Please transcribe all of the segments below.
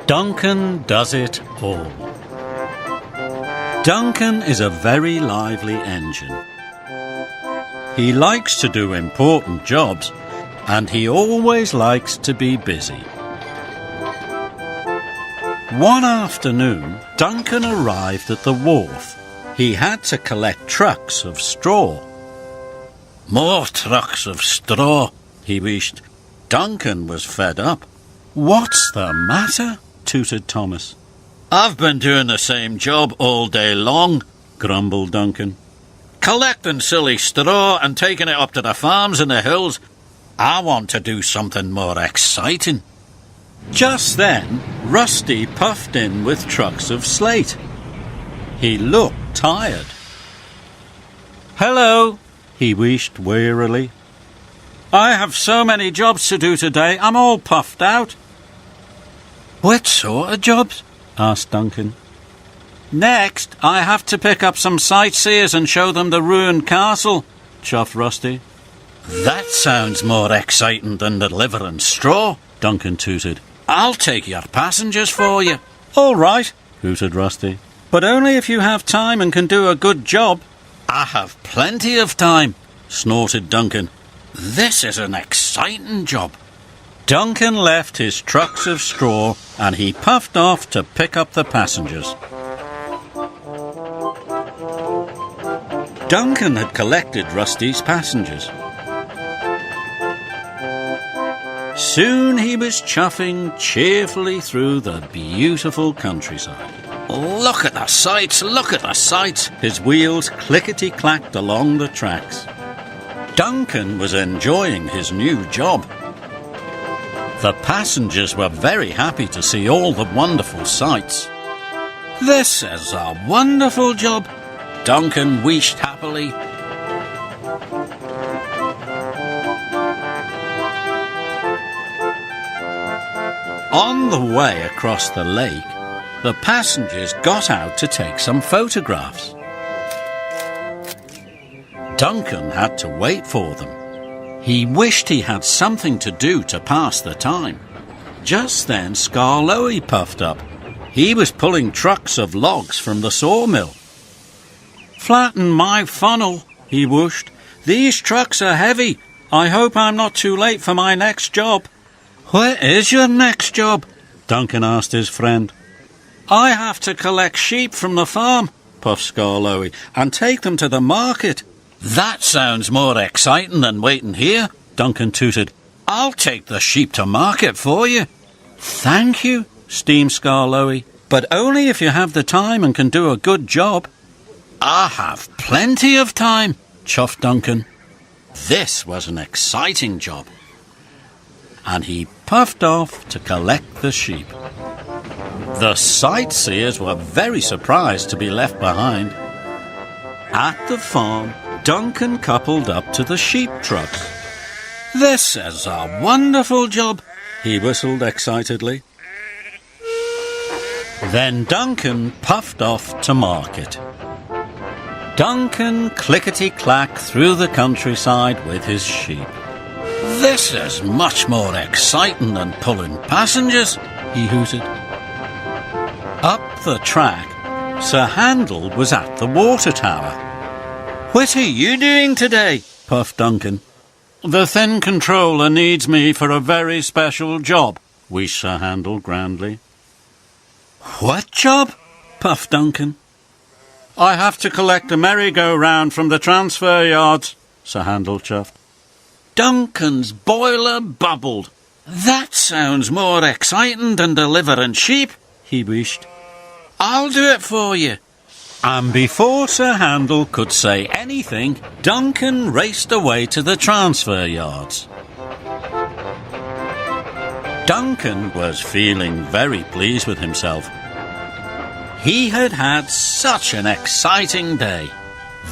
Duncan does it all. Duncan is a very lively engine. He likes to do important jobs, and he always likes to be busy. One afternoon, Duncan arrived at the wharf. He had to collect trucks of straw. More trucks of straw, he wished. Duncan was fed up. What's the matter? Tooted Thomas. I've been doing the same job all day long, grumbled Duncan. Collecting silly straw and taking it up to the farms in the hills. I want to do something more exciting. Just then, Rusty puffed in with trucks of slate. He looked tired. Hello, he wished wearily. I have so many jobs to do today, I'm all puffed out. What sort of jobs? Asked Duncan. Next, I have to pick up some sightseers and show them the ruined castle, chuffed Rusty. That sounds more exciting than delivering straw, Duncan tooted. I'll take your passengers for you. All right, hooted Rusty. But only if you have time and can do a good job. I have plenty of time, snorted Duncan. This is an exciting job. Duncan left his trucks of straw and he puffed off to pick up the passengers. Duncan had collected Rusty's passengers. Soon he was chuffing cheerfully through the beautiful countryside. Look at the sights, look at the sights! His wheels clickety-clacked along the tracks. Duncan was enjoying his new job. The passengers were very happy to see all the wonderful sights. This is a wonderful job, Duncan wished happily. On the way across the lake, the passengers got out to take some photographs. Duncan had to wait for them. He wished he had something to do to pass the time. Just then Skarloey puffed up. He was pulling trucks of logs from the sawmill. Flatten my funnel, he whooshed. These trucks are heavy. I hope I'm not too late for my next job. What is your next job? Duncan asked his friend. I have to collect sheep from the farm, puffed Skarloey, and take them to the market. That sounds more exciting than waiting here, Duncan tooted. I'll take the sheep to market for you. Thank you, steamed Skarloey, but only if you have the time and can do a good job. I have plenty of time, chuffed Duncan. This was an exciting job. And he puffed off to collect the sheep. The sightseers were very surprised to be left behind. At the farm, Duncan coupled up to the sheep trucks. This is a wonderful job, he whistled excitedly. Then Duncan puffed off to market. Duncan clickety-clacked through the countryside with his sheep. This is much more exciting than pulling passengers, he hooted. Up the track, Sir Handel was at the water tower. What are you doing today? Puffed Duncan. The Thin Controller needs me for a very special job, wished Sir Handel grandly. What job? Puffed Duncan. I have to collect a merry-go-round from the transfer yards, Sir Handel chuffed. Duncan's boiler bubbled. That sounds more exciting than delivering sheep, he wished. I'll do it for you. And before Sir Handel could say anything, Duncan raced away to the transfer yards. Duncan was feeling very pleased with himself. He had had such an exciting day.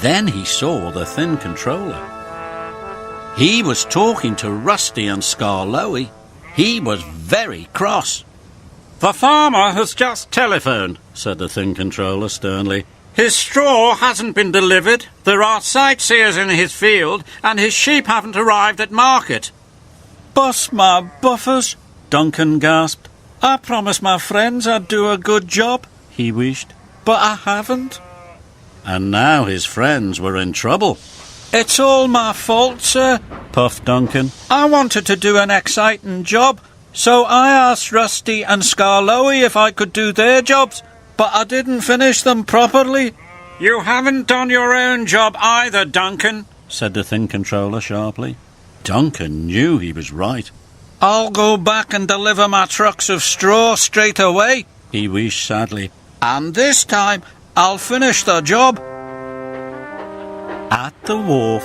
Then he saw the Thin Controller. He was talking to Rusty and Skarloey. He was very cross. The farmer has just telephoned, said the Thin Controller sternly. His straw hasn't been delivered, there are sightseers in his field, and his sheep haven't arrived at market. Bust my buffers, Duncan gasped. I promised my friends I'd do a good job, he wished, but I haven't. And now his friends were in trouble. It's all my fault, sir, puffed Duncan. I wanted to do an exciting job, so I asked Rusty and Skarloey if I could do their jobs, but I didn't finish them properly. You haven't done your own job either, Duncan, said the Thing Controller sharply. Duncan knew he was right. I'll go back and deliver my trucks of straw straight away, he wished sadly. And this time I'll finish the job. At the wharf,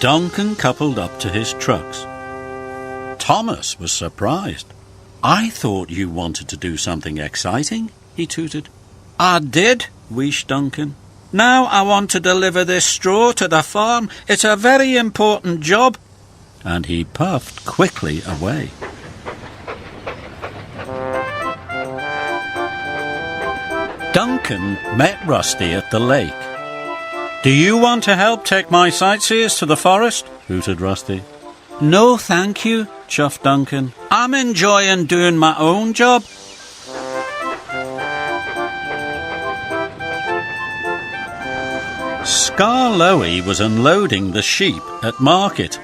Duncan coupled up to his trucks. Thomas was surprised. I thought you wanted to do something exciting, he tooted. I did, wished Duncan. Now I want to deliver this straw to the farm. It's a very important job. And he puffed quickly away. Duncan met Rusty at the lake. Do you want to help take my sightseers to the forest? Hooted Rusty. No, thank you, chuffed Duncan. I'm enjoying doing my own job. Skarloey was unloading the sheep at market.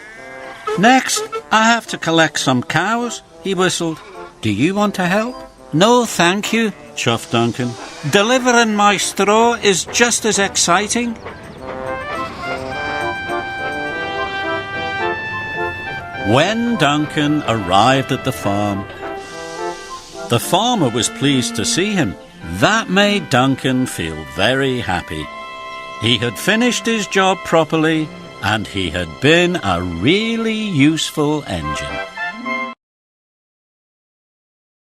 Next, I have to collect some cows, he whistled. Do you want to help? No, thank you, chuffed Duncan. Delivering my straw is just as exciting. When Duncan arrived at the farm, the farmer was pleased to see him. That made Duncan feel very happy. He had finished his job properly, and he had been a really useful engine.